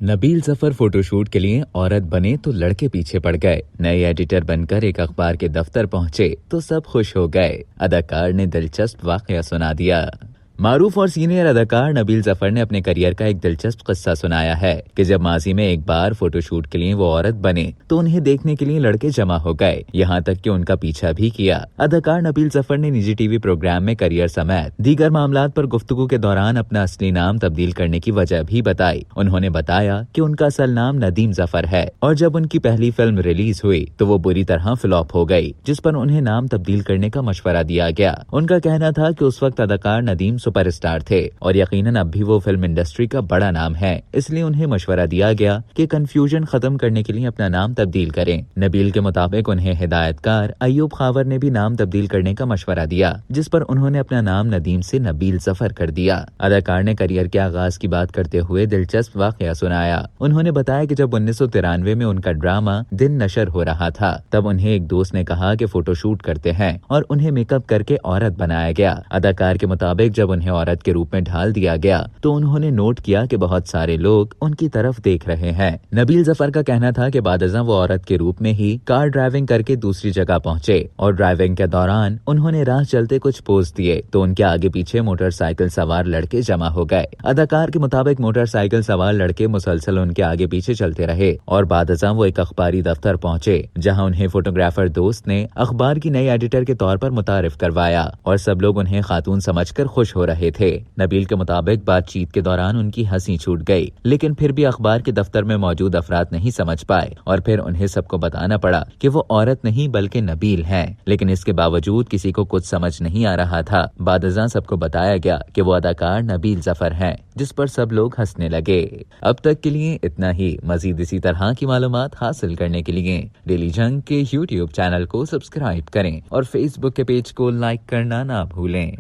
Nabeel Zafar photoshoot के लिए औरत बने तो लड़के पीछे पड़ गए। नए एडिटर बनकर एक अखबार के दफ्तर पहुंचे तो सब खुश हो गए। अदाकार ने दिलचस्प वाकया सुना दिया। मारूफ और सीनियर अदाकार नबील जफर ने अपने करियर का एक दिलचस्प किस्सा सुनाया है कि जब माजी में एक बार फोटोशूट के लिए वो औरत बने तो उन्हें देखने के लिए लड़के जमा हो गए, यहाँ तक कि उनका पीछा भी किया। अदाकार नबील जफर ने निजी टीवी प्रोग्राम में करियर समेत दीगर मामलात पर गुफ्तगू के दौरान अपना असली नाम तब्दील करने की वजह भी बताई। उन्होंने बताया कि उनका असल नाम नदीम जफर है और जब उनकी पहली फिल्म रिलीज हुई तो वो बुरी तरह फ्लॉप हो गई, जिस पर उन्हें नाम तब्दील करने का मशवरा दिया गया। उनका कहना था कि उस वक्त अदाकार नदीम सुपरस्टार थे और यकीनन अब भी वो फिल्म इंडस्ट्री का बड़ा नाम है, इसलिए उन्हें मशवरा दिया गया कि कंफ्यूजन खत्म करने के लिए अपना नाम तब्दील करें। नबील के मुताबिक उन्हें हिदायतकार अयूब खावर ने भी नाम तब्दील करने का मशवरा दिया, जिस पर उन्होंने अपना नाम नदीम से नबील जफर कर दिया। अदाकार ने करियर के आगाज की बात करते हुए दिलचस्प वाकया सुनाया। उन्होंने बताया कि जब 1993 में उनका ड्रामा दिन नशर हो रहा था तब उन्हें एक दोस्त ने कहा कि फोटोशूट करते हैं और उन्हें मेकअप करके औरत बनाया गया। अदाकार के मुताबिक जब उन्हें औरत के रूप में ढाल दिया गया तो उन्होंने नोट किया कि बहुत सारे लोग उनकी तरफ देख रहे हैं। नबील जफर का कहना था कि बादअज़ां वो औरत के रूप में ही कार ड्राइविंग करके दूसरी जगह पहुंचे और ड्राइविंग के दौरान उन्होंने राह चलते कुछ पोज दिए तो उनके आगे पीछे मोटरसाइकिल सवार लड़के जमा हो गए। अदाकार के मुताबिक मोटरसाइकिल सवार लड़के मुसलसल उनके आगे पीछे चलते रहे और बादअज़ां वो एक अखबारी दफ्तर पहुंचे, जहां उन्हें फोटोग्राफर दोस्त ने अखबार की नई एडिटर के तौर पर मुतारिफ करवाया और सब लोग उन्हें खातून समझकर खुश हो रहे थे। नबील के मुताबिक बातचीत के दौरान उनकी हंसी छूट गई, लेकिन फिर भी अखबार के दफ्तर में मौजूद अफराद नहीं समझ पाए और फिर उन्हें सबको बताना पड़ा कि वो औरत नहीं बल्कि नबील हैं। लेकिन इसके बावजूद किसी को कुछ समझ नहीं आ रहा था। बादअज़ां सबको बताया गया कि वो अदाकार नबील जफर हैं, जिस पर सब लोग हंसने लगे। अब तक के लिए इतना ही। मजीद इसी तरह की मालूमात हासिल करने के लिए डेली जंग के YouTube चैनल को सब्सक्राइब करें और Facebook के पेज को लाइक करना ना भूलें।